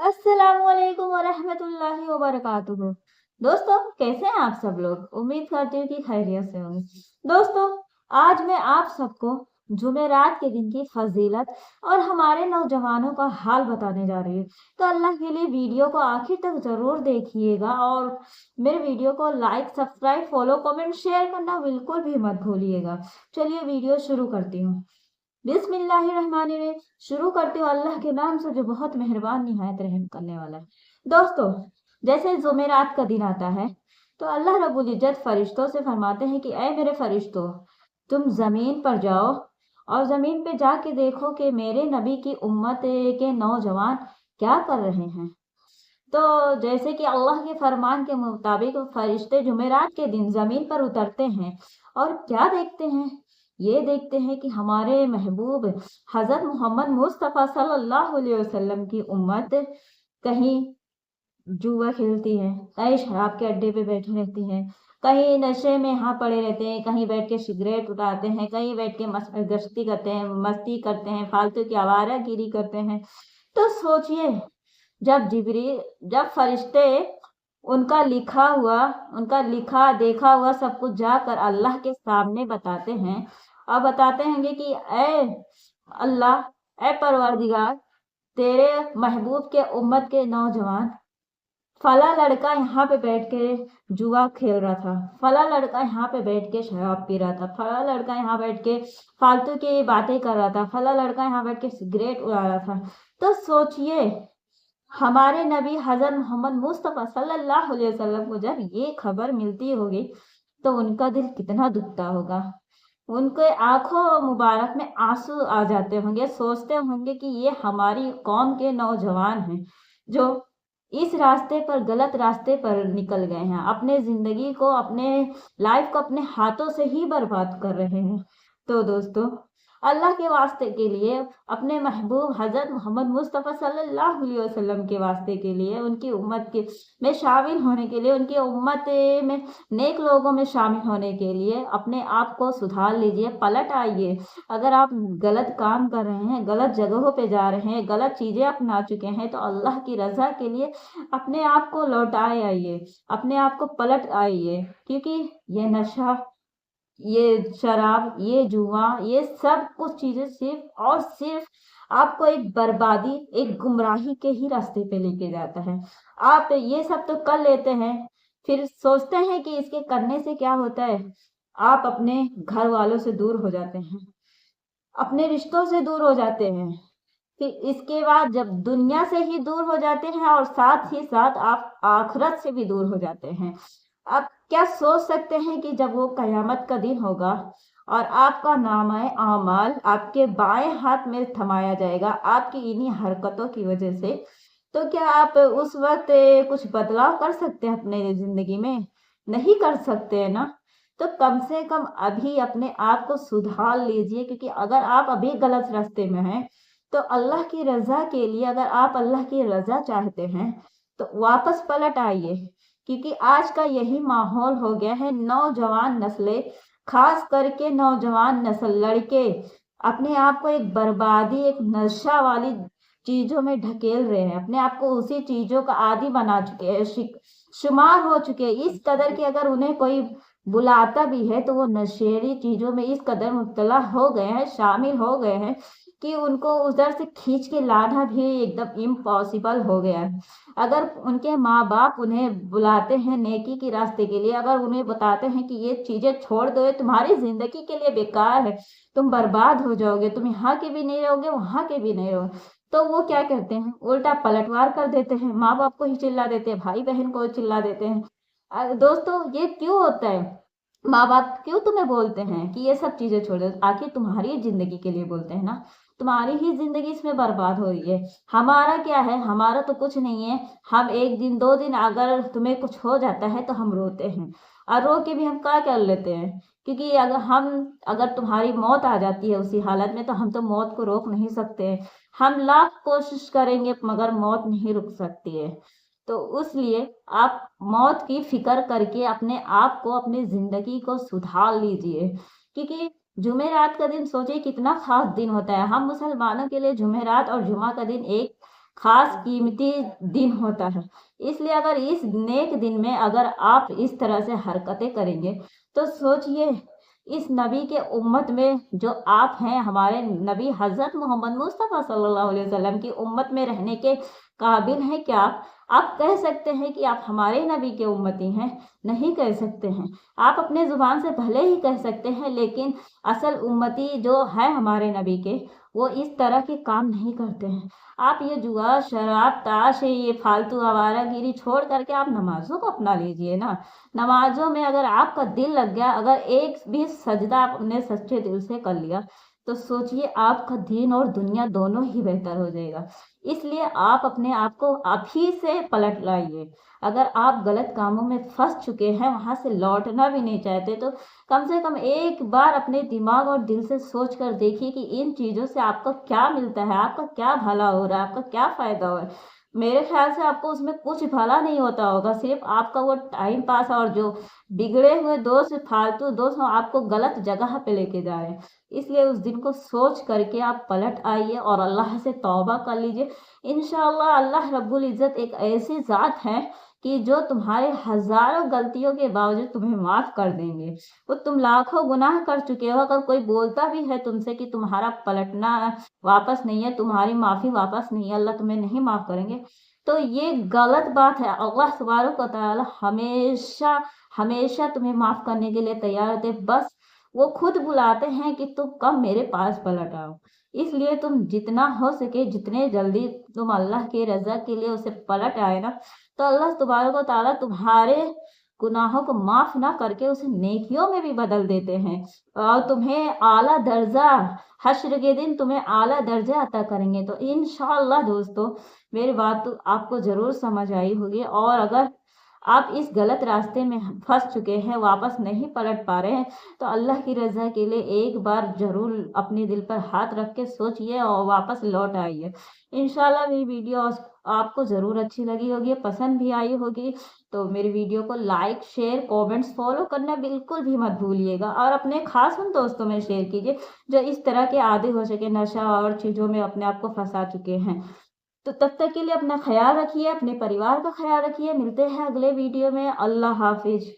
अस्सलामुअलैकुम वरहमतुल्लाहि वबरकातुहू। दोस्तों, कैसे हैं आप सब लोग? उम्मीद करती हूँ कि खैरियत से होंगे। दोस्तों, आज मैं आप सबको जुमेरात के दिन की फजीलत और हमारे नौजवानों का हाल बताने जा रही हूँ। तो अल्लाह के लिए वीडियो को आखिर तक जरूर देखिएगा और मेरे वीडियो को like, subscribe, follow, comment, share करना बिल्कुल भी मत भूलिएगा। चलिए वीडियो शुरू करती हूँ। बिस्मिल्लाहिर्रहमानिर्रहीम। शुरू करते हो अल्लाह के नाम से जो बहुत मेहरबान निहायत रहम करने वाला है। दोस्तों, जैसे जुमेरात का दिन आता है तो अल्लाह रब्बुल इज्जत फरिश्तों से फरमाते हैं कि ऐ मेरे फरिश्तों, तुम जमीन पर जाओ और जमीन पे जाके देखो कि मेरे नबी की उम्मत के नौजवान क्या कर रहे हैं। तो जैसे कि अल्लाह के फरमान के मुताबिक फरिश्ते जुमेरात के दिन जमीन पर उतरते हैं और क्या देखते हैं? ये देखते हैं कि हमारे महबूब हजरत मोहम्मद मुस्तफ़ा सल्लल्लाहु अलैहि वसल्लम की उम्मत कहीं जुआ खेलती है, कहीं शराब के अड्डे पे बैठी रहती है, कहीं नशे में यहाँ पड़े रहते हैं, कहीं बैठ के सिगरेट उठाते हैं, कहीं बैठ के गश्ती करते हैं, मस्ती करते हैं, फालतू की आवारागिरी करते हैं। तो सोचिए, जब फरिश्ते उनका लिखा देखा हुआ सब कुछ जाकर अल्लाह के सामने बताते हैं और बताते हैं कि ऐ अल्लाह, ऐ परवरदिगार, तेरे महबूब के उम्मत के नौजवान, फला लड़का यहाँ पे बैठ के जुआ खेल रहा था, फला लड़का यहाँ पे बैठ के शराब पी रहा था, फला लड़का यहाँ बैठ के फालतू की बातें कर रहा था, फला लड़का यहाँ बैठ के सिगरेट उड़ा रहा था। तो सोचिए, हमारे नबी हजरत मोहम्मद मुस्तफ़ा सल्लल्लाहु अलैहि वसल्लम को जब ये खबर मिलती होगी तो उनका दिल कितना दुखता होगा। उनके आंखों मुबारक में आंसू आ जाते होंगे, सोचते होंगे कि ये हमारी कौम के नौजवान हैं जो इस रास्ते पर, गलत रास्ते पर निकल गए हैं, अपने जिंदगी को, अपने लाइफ को अपने हाथों से ही बर्बाद कर रहे हैं। तो दोस्तों, अल्लाह के वास्ते के लिए, अपने महबूब हजरत मोहम्मद मुस्तफ़ा सल्लल्लाहु अलैहि वसल्लम के वास्ते के लिए, उनकी उम्मत के में शामिल होने के लिए, उनकी उम्मत में नेक लोगों में शामिल होने के लिए अपने आप को सुधार लीजिए, पलट आइए। अगर आप गलत काम कर रहे हैं, गलत जगहों पे जा रहे हैं, गलत चीजें अपना चुके हैं, तो अल्लाह की रजा के लिए अपने आप को लौटाए आइए, अपने आप को पलट आइए। क्योंकि ये नशा, ये शराब, ये जुआ, ये सब कुछ चीजें सिर्फ और सिर्फ आपको एक बर्बादी, एक गुमराही के ही रास्ते पे लेके जाता है। आप ये सब तो कर लेते हैं, फिर सोचते हैं कि इसके करने से क्या होता है? आप अपने घर वालों से दूर हो जाते हैं, अपने रिश्तों से दूर हो जाते हैं, फिर इसके बाद जब दुनिया से ही दूर हो जाते हैं और साथ ही साथ आप आखिरत से भी दूर हो जाते हैं। आप क्या सोच सकते हैं कि जब वो कयामत का दिन होगा और आपका नामाए आमाल आपके बाएं हाथ में थमाया जाएगा आपकी इन्हीं हरकतों की वजह से, तो क्या आप उस वक्त कुछ बदलाव कर सकते हैं अपने जिंदगी में? नहीं कर सकते हैं ना। तो कम से कम अभी अपने आप को सुधार लीजिए, क्योंकि अगर आप अभी गलत रास्ते में हैं तो अल्लाह की रजा के लिए, अगर आप अल्लाह की रजा चाहते हैं तो वापस पलट आइए। क्योंकि आज का यही माहौल हो गया है। नौजवान नस्लें, खास करके नौजवान नस्ल, लड़के अपने आप को एक बर्बादी, एक नशा वाली चीजों में ढकेल रहे हैं, अपने आप को उसी चीजों का आदी बना चुके हैं, शुमार हो चुके हैं। इस कदर कि अगर उन्हें कोई बुलाता भी है तो वो नशेड़ी चीजों में इस कदर मुब्तला हो गए हैं, शामिल हो गए हैं कि उनको उधर से खींच के लाना भी एकदम इम्पॉसिबल हो गया है। अगर उनके माँ बाप उन्हें बुलाते हैं नेकी के रास्ते के लिए, अगर उन्हें बताते हैं कि ये चीजें छोड़ दो, ये तुम्हारी जिंदगी के लिए बेकार है, तुम बर्बाद हो जाओगे, तुम यहाँ के भी नहीं रहोगे, वहां के भी नहीं रहोगे, तो वो क्या करते हैं? उल्टा पलटवार कर देते हैं, माँ बाप को ही चिल्ला देते हैं, भाई बहन को चिल्ला देते हैं। दोस्तों, ये क्यों होता है? माँ बाप क्यों तुम्हें बोलते हैं कि ये सब चीजें छोड़ दो? आखिर तुम्हारी जिंदगी के लिए बोलते हैं ना, तुम्हारी ही जिंदगी इसमें बर्बाद हो रही है। हमारा क्या है? हमारा तो कुछ नहीं है। हम एक दिन दो दिन अगर तुम्हें कुछ हो जाता है तो हम रोते हैं, और रो के भी हम क्या कर लेते हैं? क्योंकि अगर तुम्हारी मौत आ जाती है उसी हालत में, तो हम तो मौत को रोक नहीं सकते। हम लाख कोशिश करेंगे मगर मौत नहीं रुक सकती है। तो इसलिए आप मौत की फिक्र करके अपने आप को, अपनी जिंदगी को सुधार लीजिए। क्योंकि जुमेरात का दिन सोचिए कितना खास दिन होता है। हम मुसलमानों के लिए जुमेरात और जुमा का दिन एक खास कीमती दिन होता है। इसलिए अगर इस नेक दिन में अगर आप इस तरह से हरकतें करेंगे तो सोचिए इस नबी के उम्मत में जो आप हैं, हमारे नबी हजरत मोहम्मद मुस्तफ़ा सल्लल्लाहु अलैहि वसल्लम की उम्मत में रहने के काबिल हैं क्या आप कह सकते हैं कि आप हमारे नबी के उम्मती हैं? नहीं कह सकते हैं। आप अपने जुबान से भले ही कह सकते हैं, लेकिन असल उम्मती जो है हमारे नबी के, वो इस तरह के काम नहीं करते हैं। आप ये जुआ, शराब, ताश, ये फालतू आवारागिरी छोड़ करके आप नमाज़ों को अपना लीजिए ना। नमाज़ों में अगर आपका दिल लग गया, अगर एक भी सजदा आपने सच्चे दिल से कर लिया, तो सोचिए आपका दीन और दुनिया दोनों ही बेहतर हो जाएगा। इसलिए आप अपने आप को अभी से पलट लाइए। अगर आप गलत कामों में फँस चुके हैं, वहाँ से लौटना भी नहीं चाहते, तो कम से कम एक बार अपने दिमाग और दिल से सोच कर देखिए कि इन चीज़ों से आपको क्या मिलता है, आपका क्या भला हो रहा है, आपका क्या फ़ायदा हो रहा है। मेरे ख्याल से आपको उसमें कुछ भला नहीं होता होगा, सिर्फ़ आपका वो टाइम पास और जो बिगड़े हुए दोस्त, फालतू दोस्त आपको गलत जगह पे लेके जा रहे हैं। इसलिए उस दिन को सोच करके आप पलट आइए और अल्लाह से तौबा कर लीजिए। इंशाअल्लाह अल्लाह रब्बुल इज़्ज़त एक ऐसी ज़ात है कि जो तुम्हारे हज़ारों गलतियों के बावजूद तुम्हें माफ़ कर देंगे। वो तुम लाखों गुनाह कर चुके हो, अगर कोई बोलता भी है तुमसे कि तुम्हारा पलटना वापस नहीं है, तुम्हारी माफ़ी वापस नहीं है, अल्लाह तुम्हें नहीं माफ़ करेंगे, तो ये गलत बात है। अल्लाह सुब्हानहू व तआला हमेशा हमेशा तुम्हें माफ़ करने के लिए तैयार होते हैं। बस वो खुद बुलाते हैं कि तुम कब मेरे पास पलट आओ। इसलिए तुम जितना हो सके, जितने जल्दी तुम अल्लाह की रज़ा के लिए उसे पलट आए ना, तो अल्लाह तबारक व तआला तुम्हारे गुनाहों को माफ़ ना करके उसे नेकियों में भी बदल देते हैं और तुम्हें आला दर्जा, हश्र के दिन तुम्हें आला दर्जा अता करेंगे। तो इंशाअल्लाह दोस्तों, मेरी बात तो आपको ज़रूर समझ आई होगी, और अगर आप इस गलत रास्ते में फँस चुके हैं, वापस नहीं पलट पा रहे हैं, तो अल्लाह की रज़ा के लिए एक बार ज़रूर अपने दिल पर हाथ रख के सोचिए और वापस लौट आइए। इंशाअल्लाह मेरी वीडियो आपको ज़रूर अच्छी लगी होगी, पसंद भी आई होगी। तो मेरी वीडियो को लाइक, शेयर, कमेंट्स, फॉलो करना बिल्कुल भी मत भूलिएगा और अपने खास उन दोस्तों में शेयर कीजिए जो इस तरह के आदी हो सके, नशा और चीज़ों में अपने आप को फँसा चुके हैं। तो तब तक के लिए अपना ख़्याल रखिए, अपने परिवार का ख़्याल रखिए। मिलते हैं अगले वीडियो में। अल्लाह हाफ़िज़।